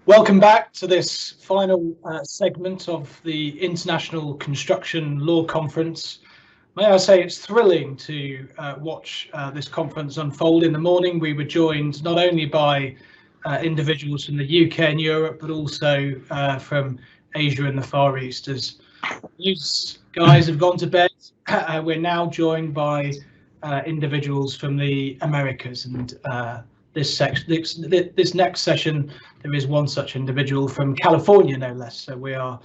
Welcome back to this final segment of the International Construction Law Conference. May I say it's thrilling to watch this conference unfold. In the morning we were joined not only by individuals from the UK and Europe, but also from Asia and the Far East. As these guys have gone to bed, we're now joined by individuals from the Americas, and this next session there is one such individual from California, no less. So we are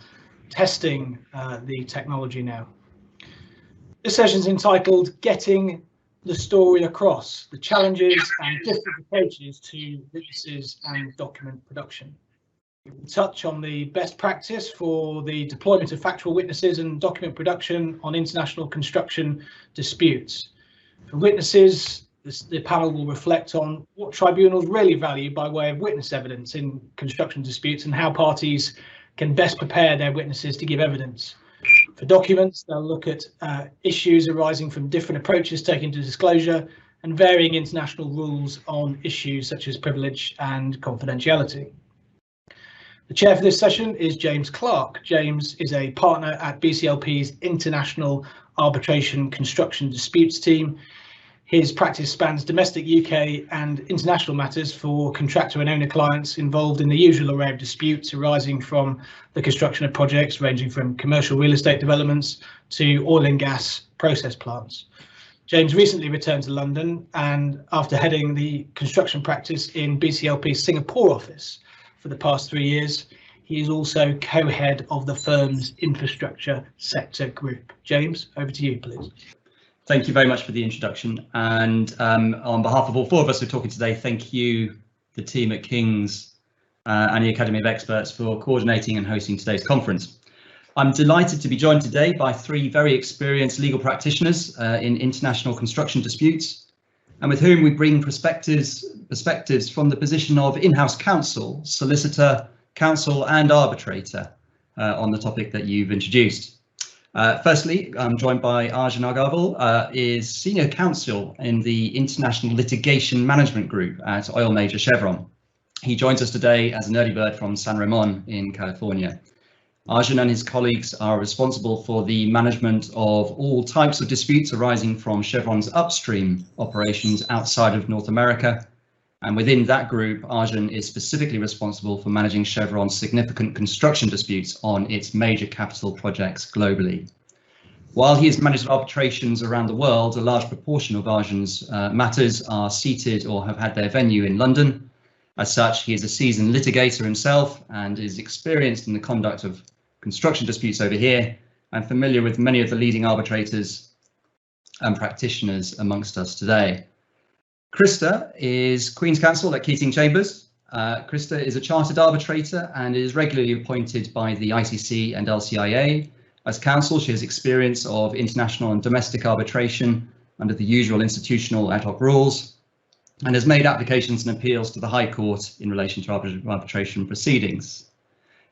testing the technology now. This session is entitled Getting the Story Across, the Challenges and Different Approaches to Witnesses and Document Production. We will touch on the best practice for the deployment of factual witnesses and document production on international construction disputes. For witnesses, the panel will reflect on what tribunals really value by way of witness evidence in construction disputes and how parties can best prepare their witnesses to give evidence. For documents, they'll look at issues arising from different approaches taken to disclosure and varying international rules on issues such as privilege and confidentiality. The chair for this session is James Clark. James is a partner at BCLP's International Arbitration Construction Disputes team. His practice spans domestic UK and international matters for contractor and owner clients involved in the usual array of disputes arising from the construction of projects ranging from commercial real estate developments to oil and gas process plants. James recently returned to London, and after heading the construction practice in BCLP's Singapore office for the past 3 years, he is also co-head of the firm's infrastructure sector group. James, over to you, please. Thank you very much for the introduction, and on behalf of all four of us who are talking today, thank you, the team at King's and the Academy of Experts, for coordinating and hosting today's conference. I'm delighted to be joined today by three very experienced legal practitioners in international construction disputes, and with whom we bring perspectives from the position of in-house counsel, solicitor, counsel and arbitrator on the topic that you've introduced. Firstly, I'm joined by Arjun Agarwal, is Senior Counsel in the International Litigation Management Group at oil major Chevron. He joins us today as an early bird from San Ramon in California. Arjun and his colleagues are responsible for the management of all types of disputes arising from Chevron's upstream operations outside of North America. And within that group, Arjun is specifically responsible for managing Chevron's significant construction disputes on its major capital projects globally. While he has managed arbitrations around the world, a large proportion of Arjun's matters are seated or have had their venue in London. As such, he is a seasoned litigator himself and is experienced in the conduct of construction disputes over here and familiar with many of the leading arbitrators and practitioners amongst us today. Krista is Queen's Counsel at Keating Chambers. Krista is a chartered arbitrator and is regularly appointed by the ICC and LCIA. As counsel, she has experience of international and domestic arbitration under the usual institutional ad hoc rules and has made applications and appeals to the High Court in relation to arbitration proceedings.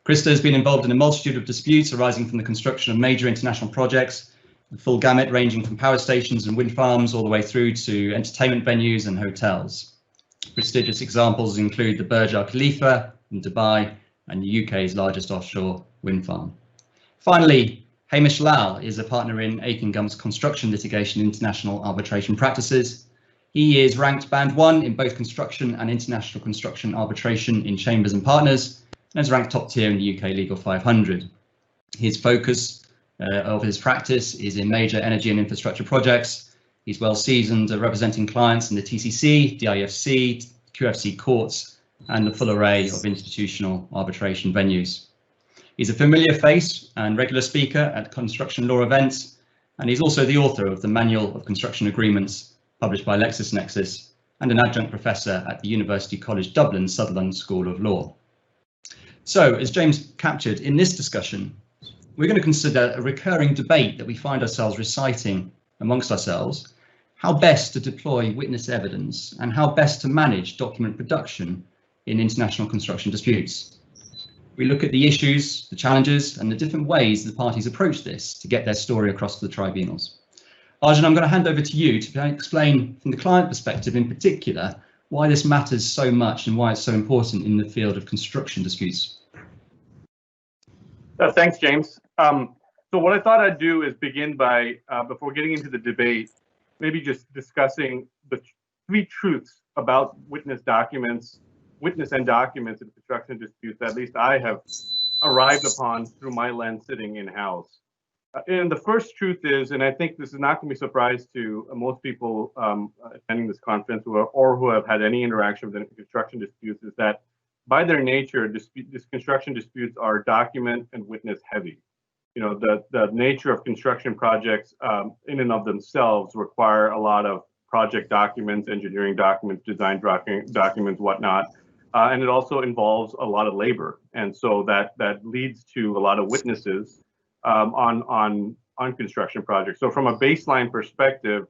Krista has been involved in a multitude of disputes arising from the construction of major international projects, the full gamut ranging from power stations and wind farms all the way through to entertainment venues and hotels. Prestigious examples include the Burj Al Khalifa in Dubai and the UK's largest offshore wind farm. Finally, Hamish Lal is a partner in Aikingham's Construction Litigation International Arbitration Practices. He is ranked Band 1 in both construction and international construction arbitration in Chambers and Partners, and is ranked top tier in the UK Legal 500. His focus of his practice is in major energy and infrastructure projects. He's well seasoned representing clients in the TCC, DIFC, QFC courts, and the full array of institutional arbitration venues. He's a familiar face and regular speaker at construction law events, and he's also the author of the Manual of Construction Agreements, published by LexisNexis, and an adjunct professor at the University College Dublin Sutherland School of Law. So, as James captured in this discussion, we're going to consider a recurring debate that we find ourselves reciting amongst ourselves: how best to deploy witness evidence and how best to manage document production in international construction disputes. We look at the issues, the challenges, and the different ways the parties approach this to get their story across to the tribunals. Arjun, I'm going to hand over to you to explain from the client perspective in particular why this matters so much and why it's so important in the field of construction disputes. Thanks, James. So what I thought I'd do is begin by, before getting into the debate, maybe just discussing the three truths about witness and documents in construction disputes that at least I have arrived upon through my lens sitting in-house. And the first truth is, and I think this is not going to be a surprise to most people attending this conference or who have had any interaction with construction disputes, is that by their nature, construction disputes are document and witness heavy. You know, the nature of construction projects in and of themselves require a lot of project documents, engineering documents, design documents, whatnot. And it also involves a lot of labor. And so that leads to a lot of witnesses on construction projects. So from a baseline perspective,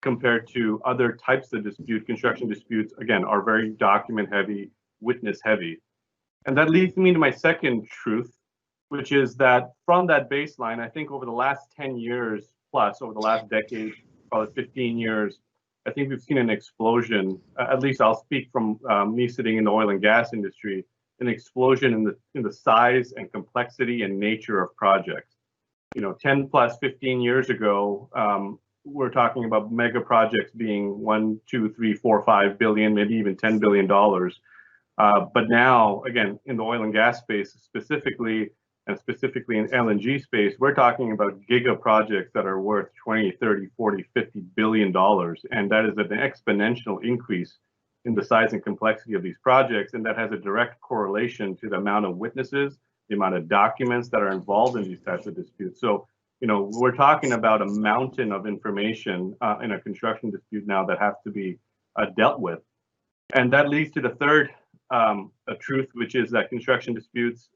compared to other types of construction disputes, again, are very document heavy, witness heavy. And that leads me to my second truth, which is that from that baseline, I think over the last 10 years plus, over the last decade, probably 15 years, I think we've seen an explosion, at least I'll speak from me sitting in the oil and gas industry, an explosion in the size and complexity and nature of projects. You know, 10 plus 15 years ago, we're talking about mega projects being 1, 2, 3, 4, 5 billion, maybe even $10 billion. But now, again, in the oil and gas space specifically, and specifically in LNG space, we're talking about giga projects that are worth 20, 30, 40, 50 billion dollars. And that is an exponential increase in the size and complexity of these projects. And that has a direct correlation to the amount of witnesses, the amount of documents that are involved in these types of disputes. So, you know, we're talking about a mountain of information in a construction dispute now that has to be dealt with. And that leads to the third truth, which is that construction disputes,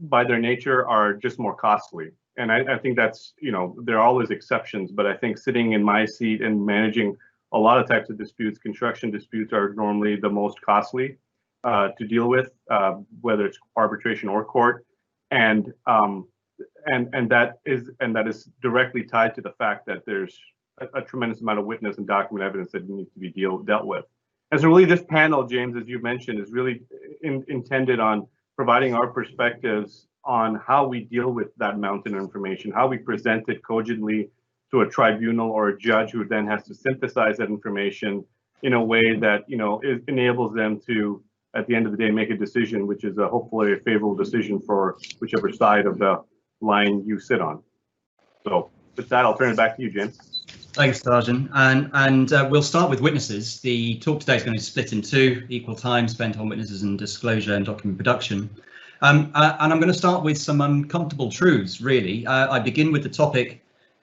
by their nature, are just more costly. And I think that's, you know, there are always exceptions, but I think sitting in my seat and managing a lot of types of disputes, construction disputes are normally the most costly to deal with, whether it's arbitration or court. And that is directly tied to the fact that there's a tremendous amount of witness and document evidence that needs to be dealt with. And so really this panel, James, as you mentioned, is really intended on providing our perspectives on how we deal with that mountain of information, how we present it cogently to a tribunal or a judge who then has to synthesize that information in a way that, you know, enables them to, at the end of the day, make a decision, which is hopefully a favorable decision for whichever side of the line you sit on. So with that, I'll turn it back to you, James. Thanks, Sarjan. And we'll start with witnesses. The talk today is going to split in two, equal time spent on witnesses and disclosure and document production. And I'm going to start with some uncomfortable truths, really. I begin with the topic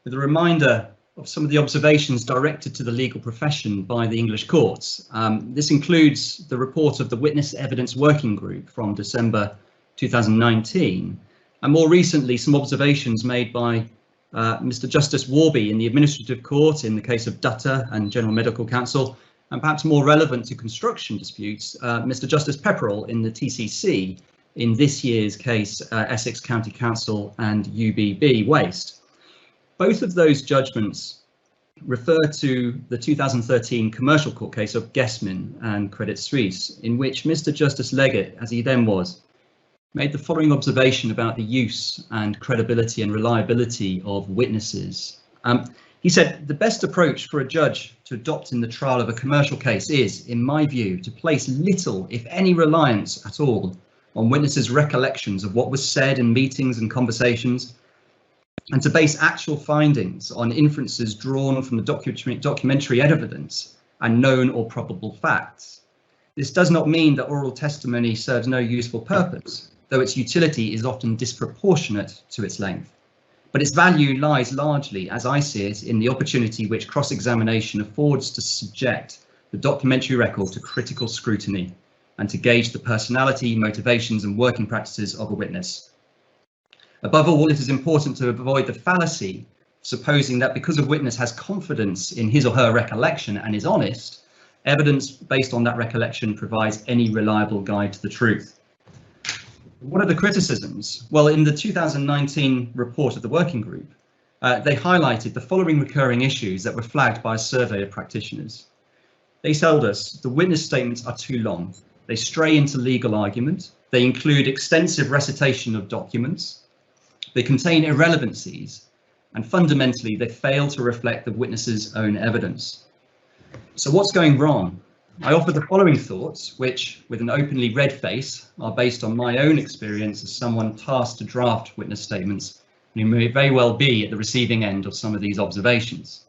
with a reminder of some of the observations directed to the legal profession by the English courts. This includes the report of the Witness Evidence Working Group from December 2019, and more recently some observations made by Mr. Justice Warby in the Administrative Court in the case of Dutta and General Medical Council, and perhaps more relevant to construction disputes, Mr. Justice Pepperell in the TCC in this year's case, Essex County Council and UBB Waste. Both of those judgments refer to the 2013 commercial court case of Guessman and Credit Suisse, in which Mr. Justice Leggett, as he then was, made the following observation about the use and credibility and reliability of witnesses. He said, the best approach for a judge to adopt in the trial of a commercial case is, in my view, to place little, if any, reliance at all on witnesses' recollections of what was said in meetings and conversations, and to base actual findings on inferences drawn from the documentary evidence and known or probable facts. This does not mean that oral testimony serves no useful purpose, though its utility is often disproportionate to its length. But its value lies largely, as I see it, in the opportunity which cross-examination affords to subject the documentary record to critical scrutiny and to gauge the personality, motivations and working practices of a witness. Above all, it is important to avoid the fallacy of supposing that because a witness has confidence in his or her recollection and is honest, evidence based on that recollection provides any reliable guide to the truth. What are the criticisms? Well, in the 2019 report of the working group, they highlighted the following recurring issues that were flagged by a survey of practitioners. They told us the witness statements are too long. They stray into legal argument. They include extensive recitation of documents. They contain irrelevancies, and fundamentally, they fail to reflect the witness's own evidence. So what's going wrong? I offer the following thoughts, which, with an openly red face, are based on my own experience as someone tasked to draft witness statements, and who may very well be at the receiving end of some of these observations.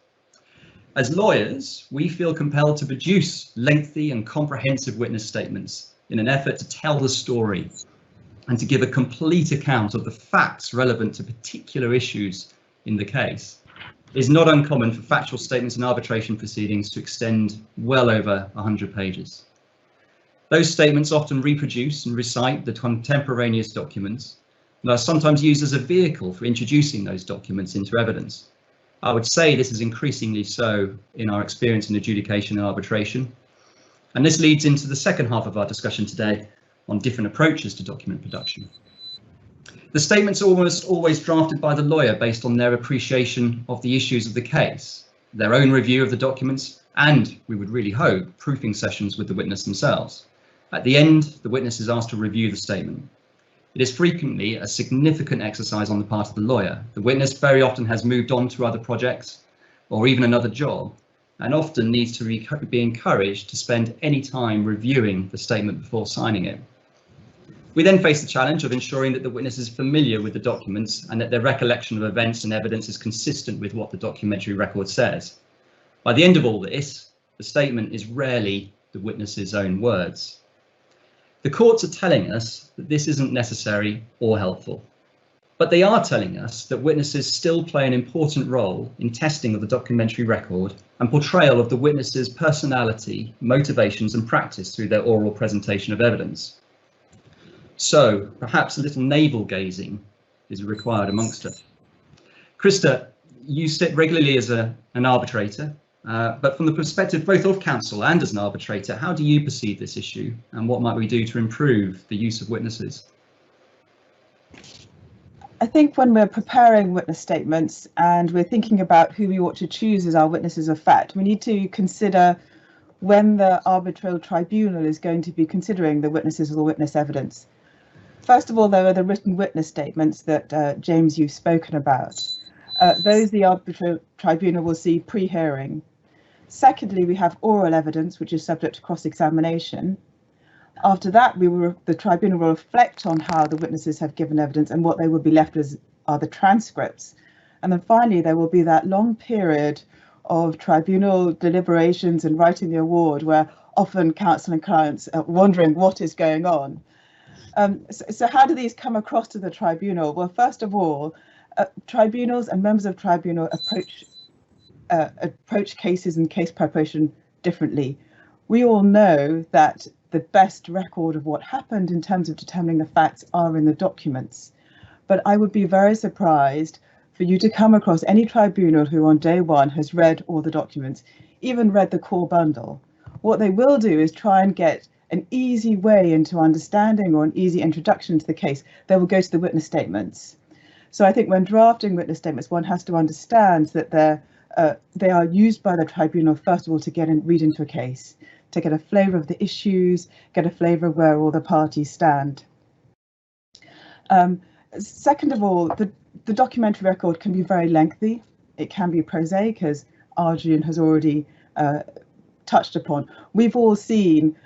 As lawyers, we feel compelled to produce lengthy and comprehensive witness statements in an effort to tell the story and to give a complete account of the facts relevant to particular issues in the case. It is not uncommon for factual statements in arbitration proceedings to extend well over 100 pages. Those statements often reproduce and recite the contemporaneous documents and are sometimes used as a vehicle for introducing those documents into evidence. I would say this is increasingly so in our experience in adjudication and arbitration. And this leads into the second half of our discussion today on different approaches to document production. The statements are almost always drafted by the lawyer based on their appreciation of the issues of the case, their own review of the documents, and, we would really hope, proofing sessions with the witness themselves. At the end, the witness is asked to review the statement. It is frequently a significant exercise on the part of the lawyer. The witness very often has moved on to other projects or even another job, and often needs to be encouraged to spend any time reviewing the statement before signing it. We then face the challenge of ensuring that the witness is familiar with the documents and that their recollection of events and evidence is consistent with what the documentary record says. By the end of all this, the statement is rarely the witness's own words. The courts are telling us that this isn't necessary or helpful, but they are telling us that witnesses still play an important role in testing of the documentary record and portrayal of the witness's personality, motivations and practice through their oral presentation of evidence. So perhaps a little navel gazing is required amongst us. Krista, you sit regularly as an arbitrator, but from the perspective both of counsel and as an arbitrator, how do you perceive this issue and what might we do to improve the use of witnesses? I think when we're preparing witness statements and we're thinking about who we ought to choose as our witnesses of fact, we need to consider when the arbitral tribunal is going to be considering the witnesses or the witness evidence. First of all, there are the written witness statements that James, you've spoken about. Those the arbitral tribunal will see pre-hearing. Secondly, we have oral evidence, which is subject to cross-examination. After that, the tribunal will reflect on how the witnesses have given evidence, and what they will be left with are the transcripts. And then finally, there will be that long period of tribunal deliberations and writing the award, where often counsel and clients are wondering what is going on. So how do these come across to the tribunal? Well, first of all, tribunals and members of tribunal approach cases and case preparation differently. We all know that the best record of what happened in terms of determining the facts are in the documents. But I would be very surprised for you to come across any tribunal who on day one has read all the documents, even read the core bundle. What they will do is try and get an easy way into understanding or an easy introduction to the case. They will go to the witness statements. So I think when drafting witness statements, one has to understand that they are used by the tribunal, first of all, to read into a case, to get a flavour of the issues, get a flavour of where all the parties stand. Second of all, the documentary record can be very lengthy. It can be prosaic, as Arjun has already touched upon. We've all seen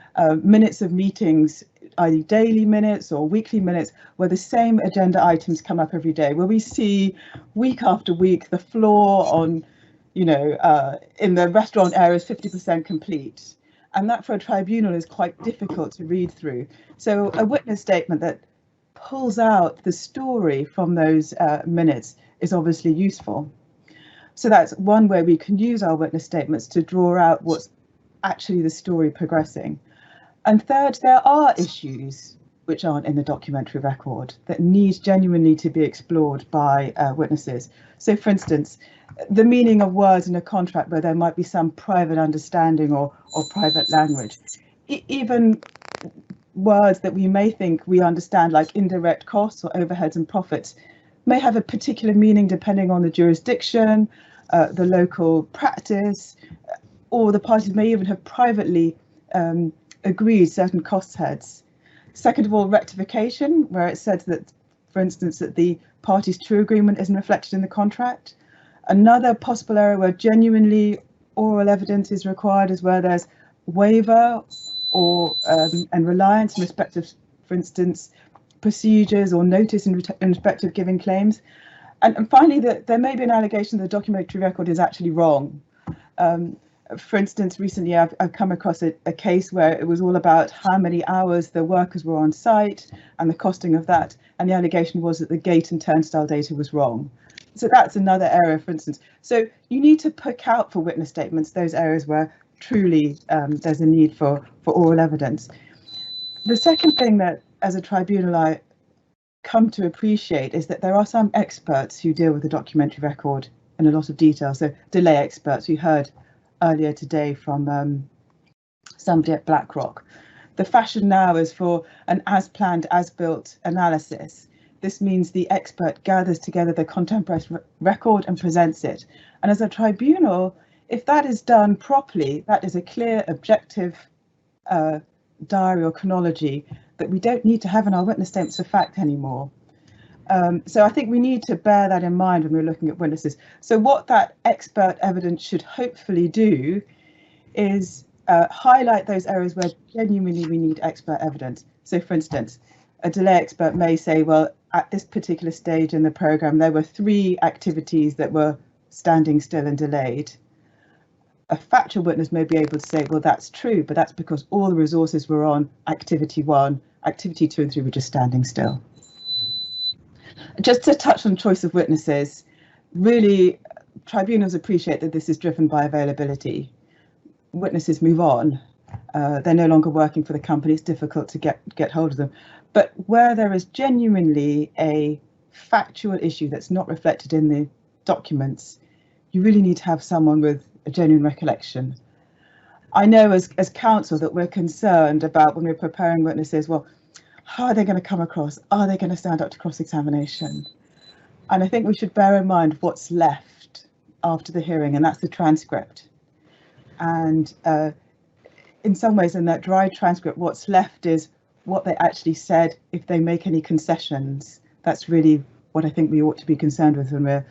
minutes of meetings, either daily minutes or weekly minutes, where the same agenda items come up every day, where we see week after week the floor on, in the restaurant area is 50% complete. And that for a tribunal is quite difficult to read through. So a witness statement that pulls out the story from those minutes is obviously useful. So that's one way we can use our witness statements to draw out what's actually the story progressing. And third, there are issues which aren't in the documentary record that need genuinely to be explored by witnesses. So for instance, the meaning of words in a contract where there might be some private understanding or private language. Even words that we may think we understand, like indirect costs or overheads and profits, may have a particular meaning depending on the jurisdiction, the local practice, or the parties may even have privately agreed certain cost heads. Second of all, rectification, where it said that, for instance, that the parties' true agreement isn't reflected in the contract. Another possible area where genuinely oral evidence is required is where there's waiver or and reliance in respect of, for instance, procedures or notice in respect of giving claims. And finally, that there may be an allegation that the documentary record is actually wrong. For instance, recently I've come across a case where it was all about how many hours the workers were on site and the costing of that, and the allegation was that the gate and turnstile data was wrong. So that's another area, for instance. So you need to pick out for witness statements those areas where truly there's a need for oral evidence. The second thing that, as a tribunal, I come to appreciate is that there are some experts who deal with the documentary record in a lot of detail. So delay experts, we heard earlier today from somebody at BlackRock. The fashion now is for an as-planned, as-built analysis. This means the expert gathers together the contemporaneous record and presents it. And as a tribunal, if that is done properly, that is a clear, objective diary or chronology that we don't need to have in our witness statements of fact anymore. So I think we need to bear that in mind when we're looking at witnesses. So what that expert evidence should hopefully do is highlight those areas where genuinely we need expert evidence. So for instance, a delay expert may say, well, at this particular stage in the programme, there were 3 activities that were standing still and delayed. A factual witness may be able to say, well, that's true, but that's because all the resources were on activity 1, activity 2 and 3 were just standing still. Just to touch on choice of witnesses, really, tribunals appreciate that this is driven by availability. Witnesses move on. They're no longer working for the company. It's difficult to get hold of them. But where there is genuinely a factual issue that's not reflected in the documents, you really need to have someone with a genuine recollection. I know as counsel that we're concerned about when we're preparing witnesses, well, how are they going to come across? Are they going to stand up to cross-examination? And I think we should bear in mind what's left after the hearing, and that's the transcript. And in some ways, in that dry transcript, what's left is what they actually said. If they make any concessions, that's really what I think we ought to be concerned with when we're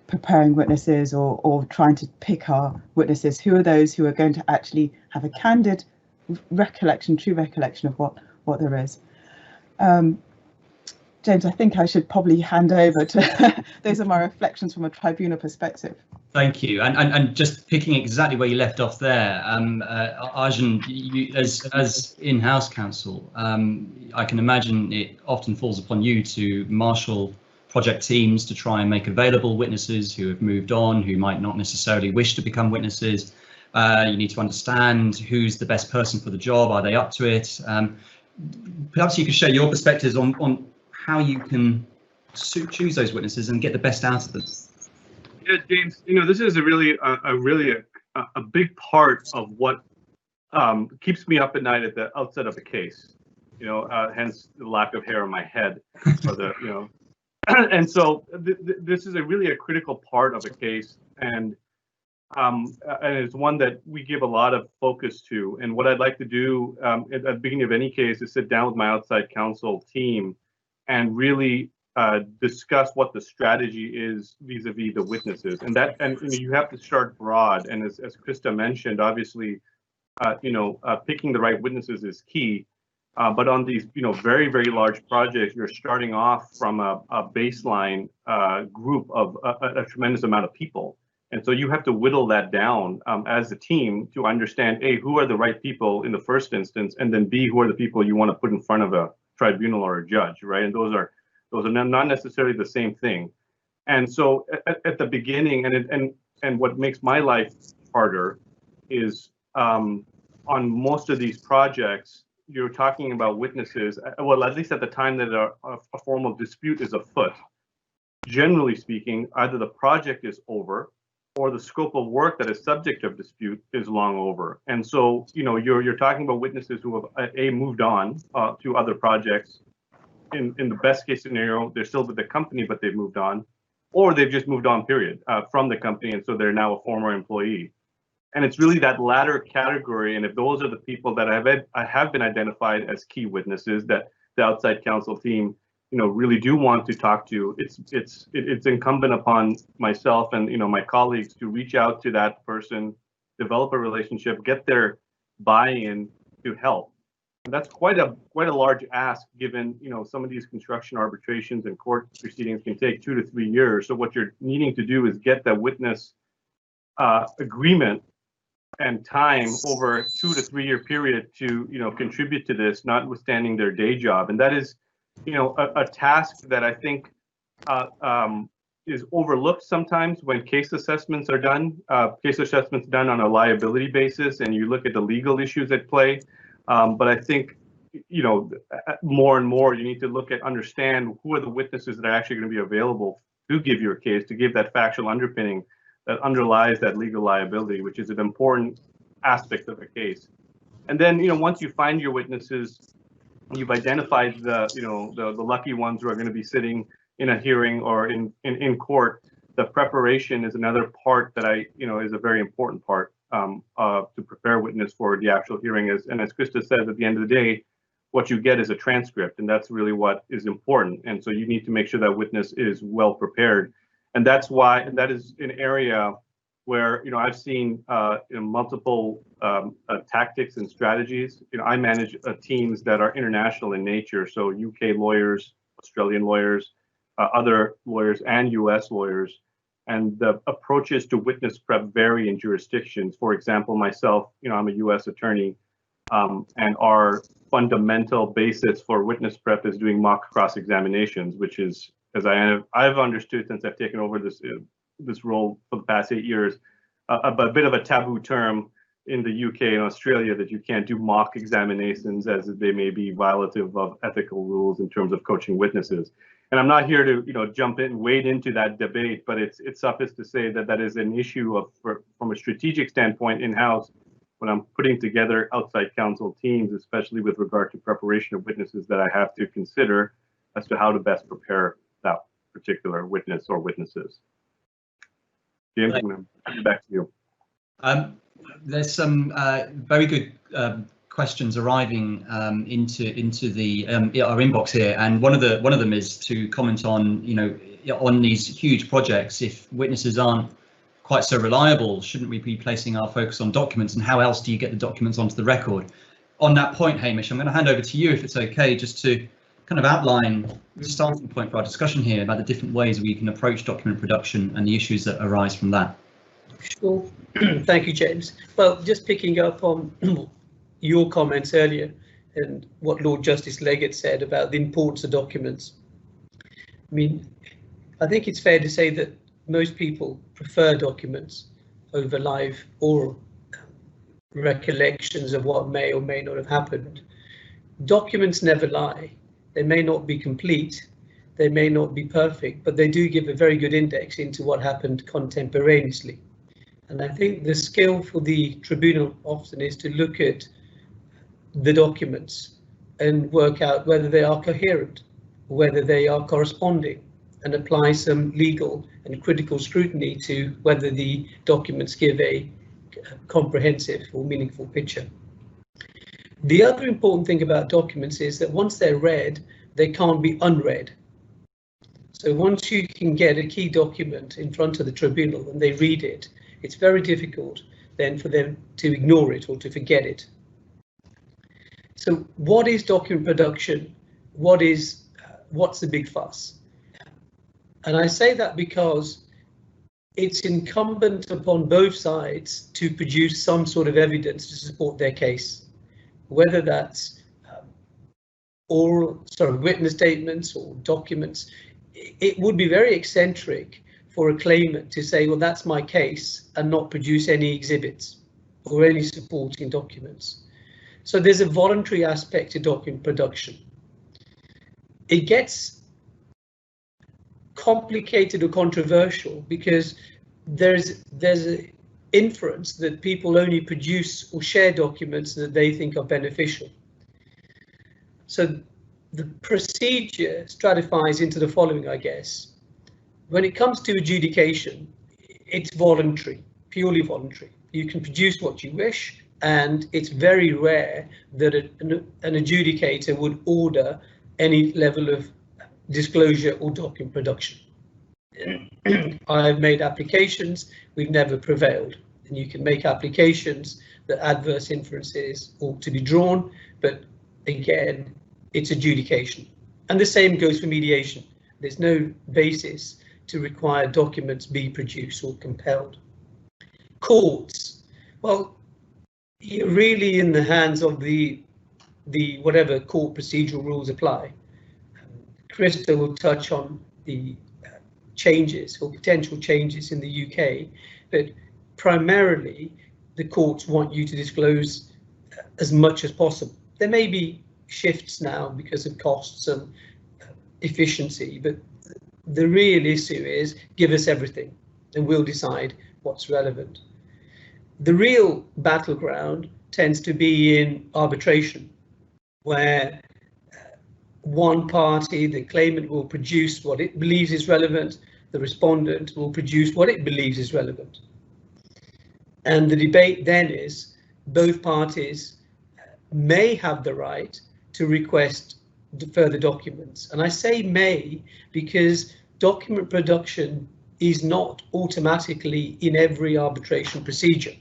preparing witnesses or trying to pick our witnesses. Who are those who are going to actually have a candid recollection, true recollection of what there is. James, I think I should probably hand over to those are my reflections from a tribunal perspective. Thank you, and just picking exactly where you left off there, Arjun, you, as in-house counsel, I can imagine it often falls upon you to marshal project teams to try and make available witnesses who have moved on, who might not necessarily wish to become witnesses. You need to understand who's the best person for the job. Are they up to it? Perhaps you could share your perspectives on how you can choose those witnesses and get the best out of them. Yeah, James, this is a really big part of what keeps me up at night at the outset of a case. Hence the lack of hair on my head, or the and so this is really a critical part of a case, and it's one that we give a lot of focus to. And what I'd like to do at the beginning of any case is sit down with my outside counsel team and really discuss what the strategy is vis-a-vis the witnesses. And you have to start broad. And as Krista mentioned, obviously, picking the right witnesses is key. But on these, very, very large projects, you're starting off from a baseline group of a tremendous amount of people. And so you have to whittle that down as a team to understand, A, who are the right people in the first instance, and then B, who are the people you want to put in front of a tribunal or a judge, right? And those are not necessarily the same thing. And so at the beginning, and what makes my life harder is on most of these projects, you're talking about witnesses, well, at least at the time that a formal dispute is afoot. Generally speaking, either the project is over or the scope of work that is subject of dispute is long over. And so, you're talking about witnesses who have moved on to other projects. In the best case scenario, they're still with the company, but they've moved on, or they've just moved on, period, from the company, and so they're now a former employee. And it's really that latter category. And if those are the people that have been identified as key witnesses that the outside counsel team, really do want to talk to, it's incumbent upon myself and my colleagues to reach out to that person, develop a relationship, get their buy-in to help. And that's quite a large ask, given some of these construction arbitrations and court proceedings can take 2 to 3 years. So what you're needing to do is get the witness agreement and time over a 2 to 3 year period to contribute to this, notwithstanding their day job. And that is a task that I think is overlooked sometimes when case assessments are done. Case assessments done on a liability basis, and you look at the legal issues at play. But I think more and more you need to understand who are the witnesses that are actually going to be available to give your case, to give that factual underpinning that underlies that legal liability, which is an important aspect of a case. And then once you find your witnesses, you've identified the lucky ones who are going to be sitting in a hearing or in court. The preparation is another part that is a very important part to prepare witness for the actual hearing. And as Krista said, at the end of the day, what you get is a transcript, and that's really what is important. And so you need to make sure that witness is well prepared. And that's why, that is an area where I've seen multiple tactics and strategies. I manage teams that are international in nature, so UK lawyers, Australian lawyers, other lawyers, and US lawyers. And the approaches to witness prep vary in jurisdictions. For example, myself, I'm a US attorney, and our fundamental basis for witness prep is doing mock cross-examinations, which is, as I've understood since I've taken over this role for the past 8 years, a bit of a taboo term in the UK and Australia, that you can't do mock examinations, as they may be violative of ethical rules in terms of coaching witnesses. And I'm not here to jump in and wade into that debate, but it's suffice to say that that is an issue from a strategic standpoint in-house when I'm putting together outside counsel teams, especially with regard to preparation of witnesses, that I have to consider as to how to best prepare that particular witness or witnesses. James, I'm going to hand it back to you. There's some very good questions arriving into the our inbox here, and one of them is to comment on on these huge projects. If witnesses aren't quite so reliable, shouldn't we be placing our focus on documents, and how else do you get the documents onto the record? On that point, Hamish, I'm going to hand over to you, if it's okay, just to kind of outline the starting point for our discussion here about the different ways we can approach document production and the issues that arise from that. Sure. Thank you, James. Well, just picking up on your comments earlier and what Lord Justice Leggett said about the importance of documents. I mean, I think it's fair to say that most people prefer documents over live oral recollections of what may or may not have happened. Documents never lie. They may not be complete, they may not be perfect, but they do give a very good index into what happened contemporaneously. And I think the skill for the tribunal often is to look at the documents and work out whether they are coherent, whether they are corresponding, and apply some legal and critical scrutiny to whether the documents give a comprehensive or meaningful picture. The other important thing about documents is that once they're read, they can't be unread. So once you can get a key document in front of the tribunal and they read it, it's very difficult then for them to ignore it or to forget it. So what is document production? What's the big fuss? And I say that because it's incumbent upon both sides to produce some sort of evidence to support their case, whether that's witness statements or documents. It would be very eccentric for a claimant to say, well, that's my case, and not produce any exhibits or any supporting documents. So there's a voluntary aspect to document production. It gets complicated or controversial because there's an inference that people only produce or share documents that they think are beneficial. So the procedure stratifies into the following, I guess. When it comes to adjudication, it's voluntary, purely voluntary. you can produce what you wish, and it's very rare that an adjudicator would order any level of disclosure or document production. I've made applications, we've never prevailed, and you can make applications that adverse inferences ought to be drawn, but again, it's adjudication. And the same goes for mediation. There's no basis to require documents be produced or compelled. Courts, well, you're really in the hands of the whatever court procedural rules apply. Krista will touch on the changes or potential changes in the UK, but primarily the courts want you to disclose as much as possible. There may be shifts now because of costs and efficiency, but the real issue is give us everything and we'll decide what's relevant. The real battleground tends to be in arbitration, where one party, the claimant, will produce what it believes is relevant, the respondent will produce what it believes is relevant. And the debate then is both parties may have the right to request further documents. And I say may because document production is not automatically in every arbitration procedure.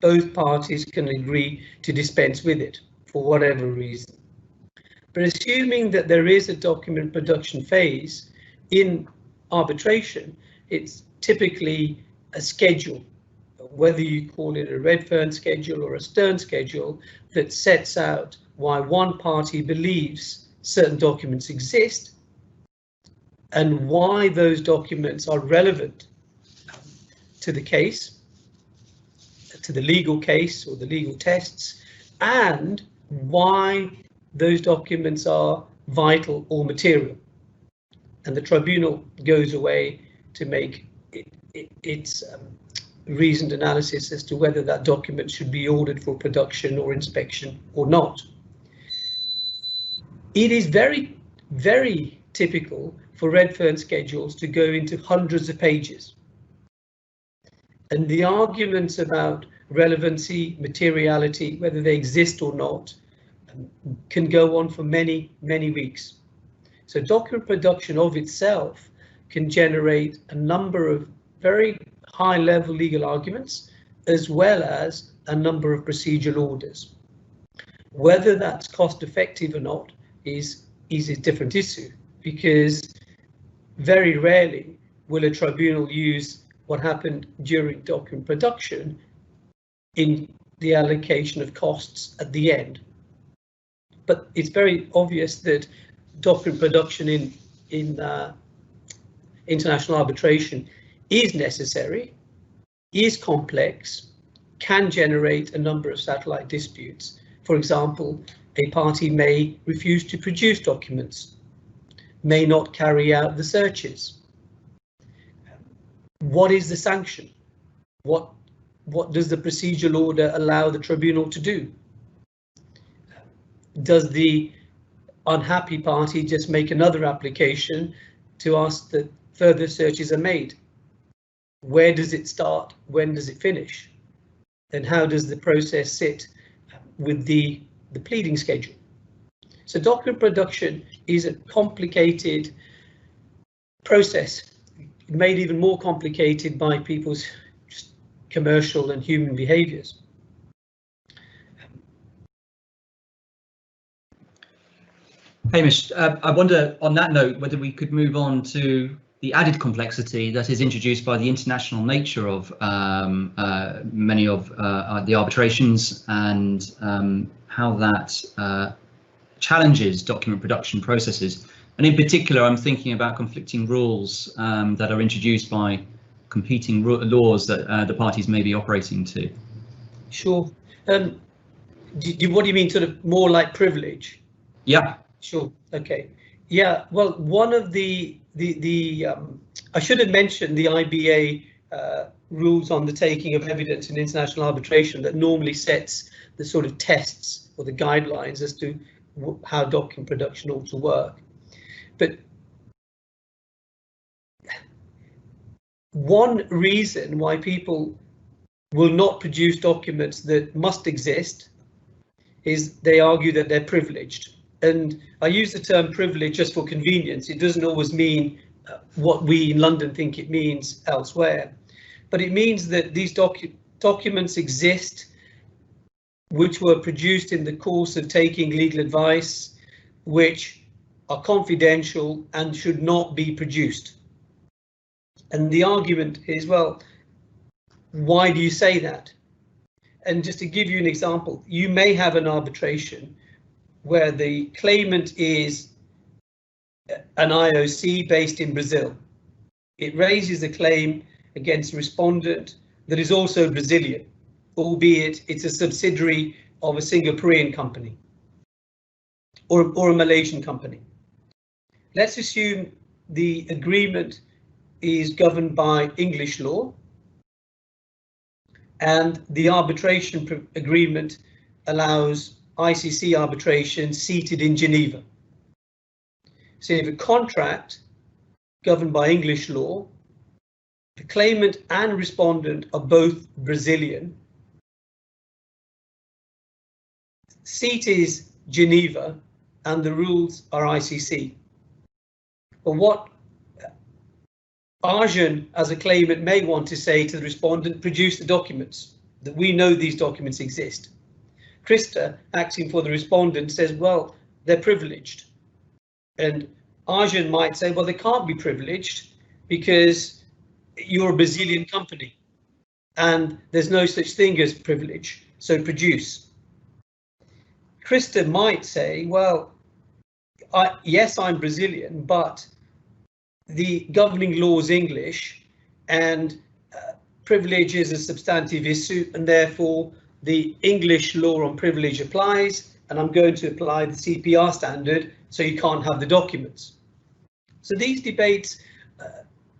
Both parties can agree to dispense with it for whatever reason. But assuming that there is a document production phase in arbitration, it's typically a schedule, whether you call it a Redfern schedule or a Stern schedule, that sets out why one party believes certain documents exist and why those documents are relevant to the case, to the legal case or the legal tests, and why those documents are vital or material. And the tribunal goes away to make its reasoned analysis as to whether that document should be ordered for production or inspection or not. It is very, very typical for Redfern schedules to go into hundreds of pages. And the arguments about relevancy, materiality, whether they exist or not, can go on for many, many weeks. So document production of itself can generate a number of very high-level legal arguments, as well as a number of procedural orders. Whether that's cost-effective or not is a different issue, because very rarely will a tribunal use what happened during document production in the allocation of costs at the end. But it's very obvious that document production in international arbitration is necessary, is complex, can generate a number of satellite disputes. For example, a party may refuse to produce documents, may not carry out the searches. What is the sanction? What does the procedural order allow the tribunal to do? Does the unhappy party just make another application to ask that further searches are made? Where does it start? When does it finish? And how does the process sit with the pleading schedule? So document production is a complicated process, made even more complicated by people's just commercial and human behaviours. Hamish, I wonder on that note whether we could move on to the added complexity that is introduced by the international nature of many of the arbitrations and how that challenges document production processes. And in particular, I'm thinking about conflicting rules that are introduced by competing laws that the parties may be operating to. Sure. What do you mean, sort of more like privilege? Yeah. Sure. OK. Yeah. Well, one of the I should have mentioned the IBA rules on the taking of evidence in international arbitration that normally sets the sort of tests or the guidelines as to how document production ought to work. But one reason why people will not produce documents that must exist is they argue that they're privileged. And I use the term privilege just for convenience. It doesn't always mean what we in London think it means elsewhere, but it means that these documents exist which were produced in the course of taking legal advice, which are confidential and should not be produced. And the argument is, well, why do you say that? And just to give you an example, you may have an arbitration where the claimant is an IOC based in Brazil. It raises a claim against a respondent that is also Brazilian, albeit it's a subsidiary of a Singaporean company or a Malaysian company. Let's assume the agreement is governed by English law and the arbitration agreement allows ICC arbitration seated in Geneva. So you have a contract governed by English law, the claimant and respondent are both Brazilian, seat is Geneva and the rules are ICC. But what Arjun as a claimant may want to say to the respondent, produce the documents, that we know these documents exist. Krista, acting for the respondent, says, well, they're privileged. And Arjun might say, well, they can't be privileged because you're a Brazilian company and there's no such thing as privilege, so produce. Krista might say, well, yes, I'm Brazilian, but the governing law is English and privilege is a substantive issue, and therefore the English law on privilege applies, and I'm going to apply the CPR standard, so you can't have the documents. So these debates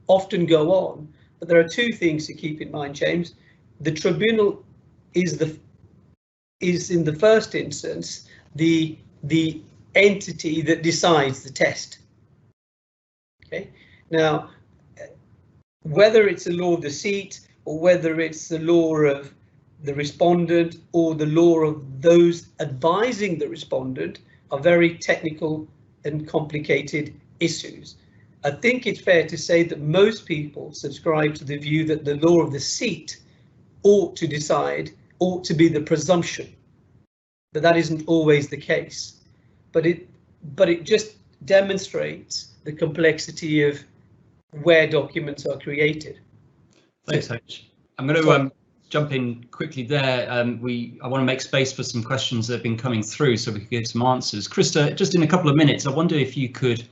often go on, but there are two things to keep in mind, James. The tribunal is in the first instance the entity that decides the test. Okay, now whether it's the law of the seat or whether it's the law of the respondent or the law of those advising the respondent are very technical and complicated issues. I think it's fair to say that most people subscribe to the view that the law of the seat ought to be the presumption, but that isn't always the case. But it just demonstrates the complexity of where documents are created. Thanks, H. I'm going to jump in quickly there. I want to make space for some questions that have been coming through so we can give some answers. Krista, just in a couple of minutes, I wonder if you could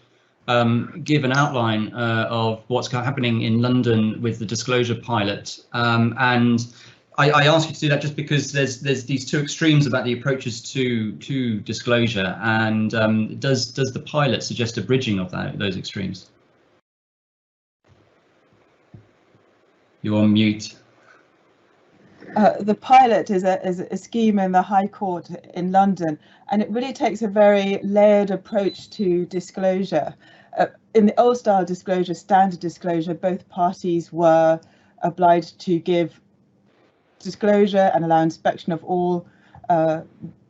give an outline of what's happening in London with the disclosure pilot. And I ask you to do that just because there's these two extremes about the approaches to disclosure, and does the pilot suggest a bridging of those extremes? You're on mute. The pilot is a scheme in the High Court in London, and it really takes a very layered approach to disclosure. In the old style disclosure, standard disclosure, both parties were obliged to give disclosure and allow inspection of all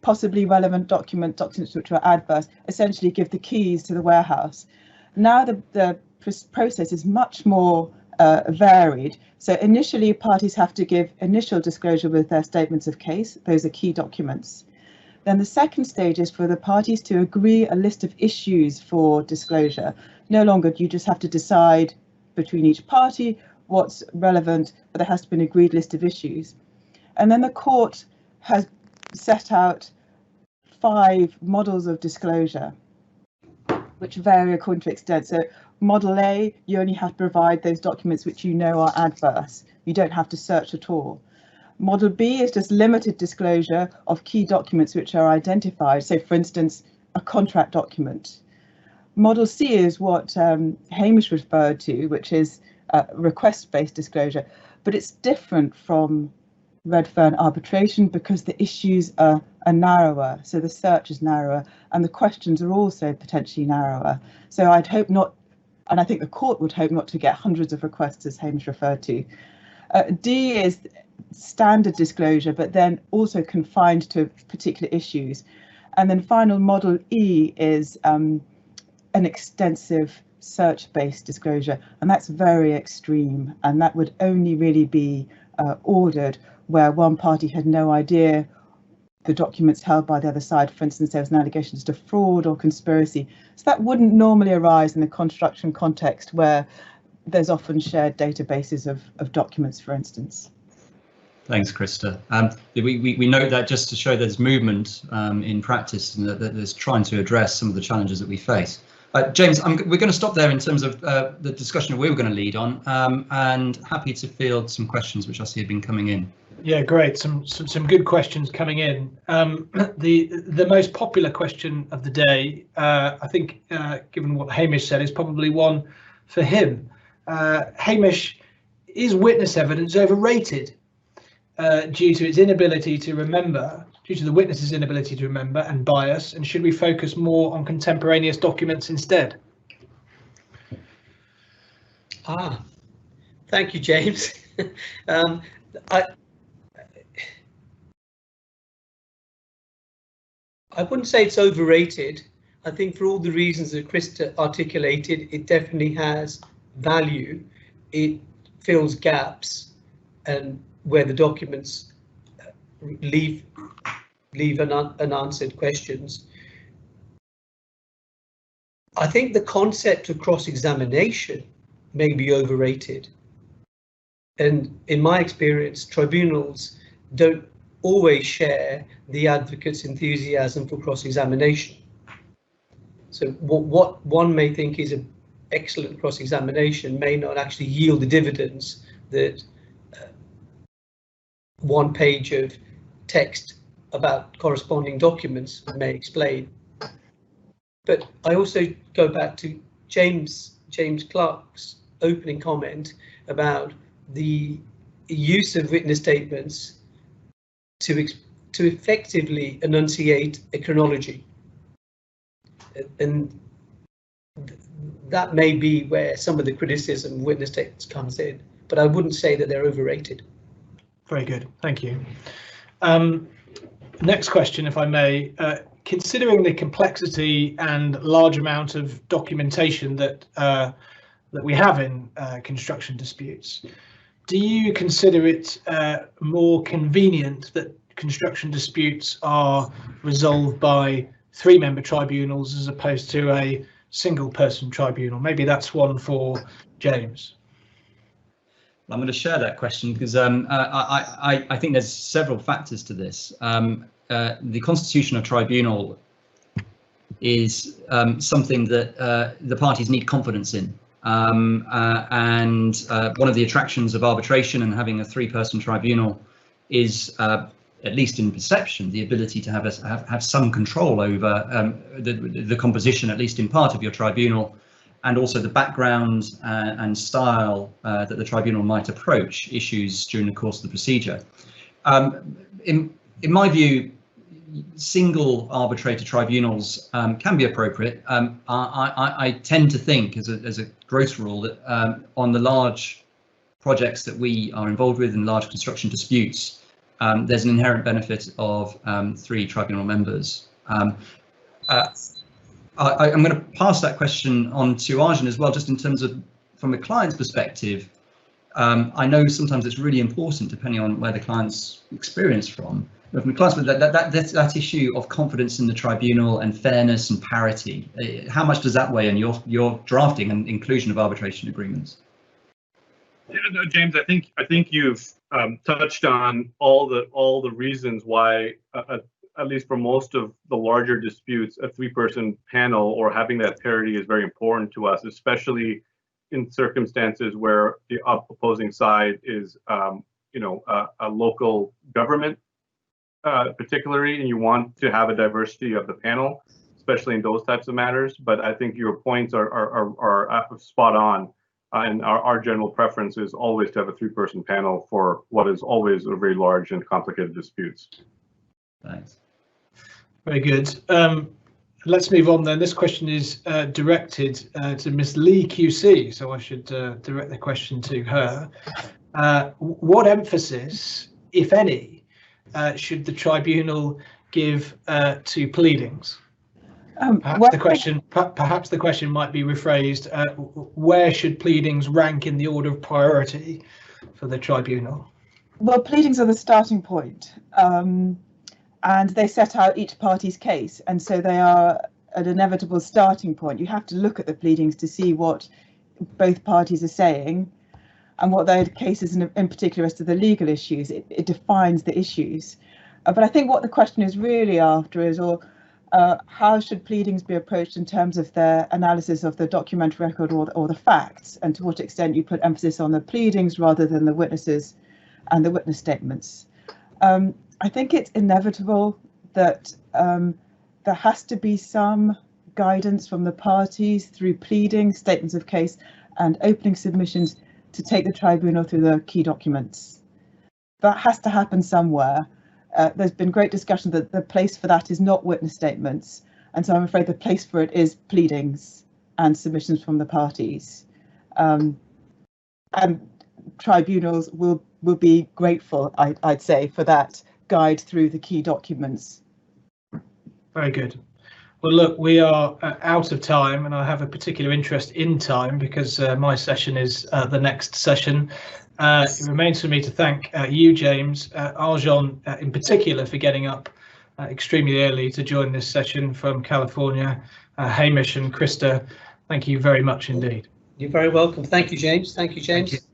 possibly relevant documents which were adverse, essentially give the keys to the warehouse. Now the process is much more varied. So initially parties have to give initial disclosure with their statements of case. Those are key documents. Then the second stage is for the parties to agree a list of issues for disclosure. No longer do you just have to decide between each party what's relevant, but there has to be an agreed list of issues. And then the court has set out 5 models of disclosure, which vary according to extent. So model A, you only have to provide those documents which you know are adverse. You don't have to search at all. Model B is just limited disclosure of key documents which are identified. So for instance, a contract document. Model C is what Hamish referred to, which is request-based disclosure, but it's different from Redfern arbitration because the issues are narrower, so the search is narrower and the questions are also potentially narrower. So I'd hope not, and I think the court would hope not to get hundreds of requests as Hamish referred to. D is standard disclosure, but then also confined to particular issues. And then final model E is an extensive search-based disclosure, and that's very extreme, and that would only really be ordered where one party had no idea the documents held by the other side. For instance, there was an allegation to fraud or conspiracy. So that wouldn't normally arise in the construction context where there's often shared databases of documents, for instance. Thanks, Krista. We note that just to show there's movement in practice and that there's trying to address some of the challenges that we face. James, we're going to stop there in terms of the discussion we were going to lead on, and happy to field some questions which I see have been coming in. Yeah, great. Some good questions coming in. The most popular question of the day, I think, given what Hamish said, is probably one for him. Hamish, is witness evidence overrated due to its inability to remember, due to the witness's inability to remember and bias, and should we focus more on contemporaneous documents instead? Thank you, James. I wouldn't say it's overrated. I think for all the reasons that Krista articulated, it definitely has value. It fills gaps and where the documents leave unanswered questions. I think the concept of cross-examination may be overrated. And in my experience, tribunals don't always share the advocate's enthusiasm for cross-examination. So what one may think is an excellent cross-examination may not actually yield the dividends that one page of text about corresponding documents may explain. But I also go back to James Clark's opening comment about the use of witness statements to effectively enunciate a chronology, and that may be where some of the criticism of witness statements comes in, but I wouldn't say that they're overrated. Very good, thank you. Next question, if I may. Considering the complexity and large amount of documentation that we have in construction disputes, do you consider it more convenient that construction disputes are resolved by 3-member tribunals as opposed to a single-person tribunal? Maybe that's one for James. I'm going to share that question because I think there's several factors to this. The constitution of tribunal is something that the parties need confidence in. And one of the attractions of arbitration and having a 3-person tribunal is, at least in perception, the ability to have some control over the composition, at least in part, of your tribunal, and also the background and style that the tribunal might approach issues during the course of the procedure. In my view, single arbitrator tribunals can be appropriate. I tend to think, as a gross rule, that on the large projects that we are involved with in large construction disputes, there's an inherent benefit of 3 tribunal members. I'm going to pass that question on to Arjun as well, just in terms of, from a client's perspective. I know sometimes it's really important, depending on where the client's experience from. But from a client's perspective, that issue of confidence in the tribunal and fairness and parity, how much does that weigh in your drafting and inclusion of arbitration agreements? Yeah, no, James, I think you've touched on all the reasons why, at least for most of the larger disputes, a 3-person panel or having that parity is very important to us, especially in circumstances where the opposing side is, a local government, particularly, and you want to have a diversity of the panel, especially in those types of matters. But I think your points are spot on. And our general preference is always to have a 3-person panel for what is always a very large and complicated disputes. Thanks. Very good. Let's move on then. This question is directed to Miss Lee QC, so I should direct the question to her. What emphasis if any, should the tribunal give to pleadings? Perhaps the question might be rephrased: where should pleadings rank in the order of priority for the tribunal? Well, pleadings are the starting point, and they set out each party's case, and so they are an inevitable starting point. You have to look at the pleadings to see what both parties are saying and what their cases in particular as to the legal issues. It defines the issues. But I think what the question is really after is, how should pleadings be approached in terms of their analysis of the documentary record or the facts, and to what extent you put emphasis on the pleadings rather than the witnesses and the witness statements. I think it's inevitable that there has to be some guidance from the parties through pleadings, statements of case and opening submissions to take the tribunal through the key documents. That has to happen somewhere. There's been great discussion that the place for that is not witness statements, and so I'm afraid the place for it is pleadings and submissions from the parties. And tribunals will be grateful, I'd say, for that guide through the key documents. Very good. Well, look, we are out of time, and I have a particular interest in time because my session is the next session. It remains for me to thank you, James, Arjan in particular, for getting up extremely early to join this session from California. Hamish and Krista, thank you very much indeed. You're very welcome. Thank you, James. Thank you, James. Thank you.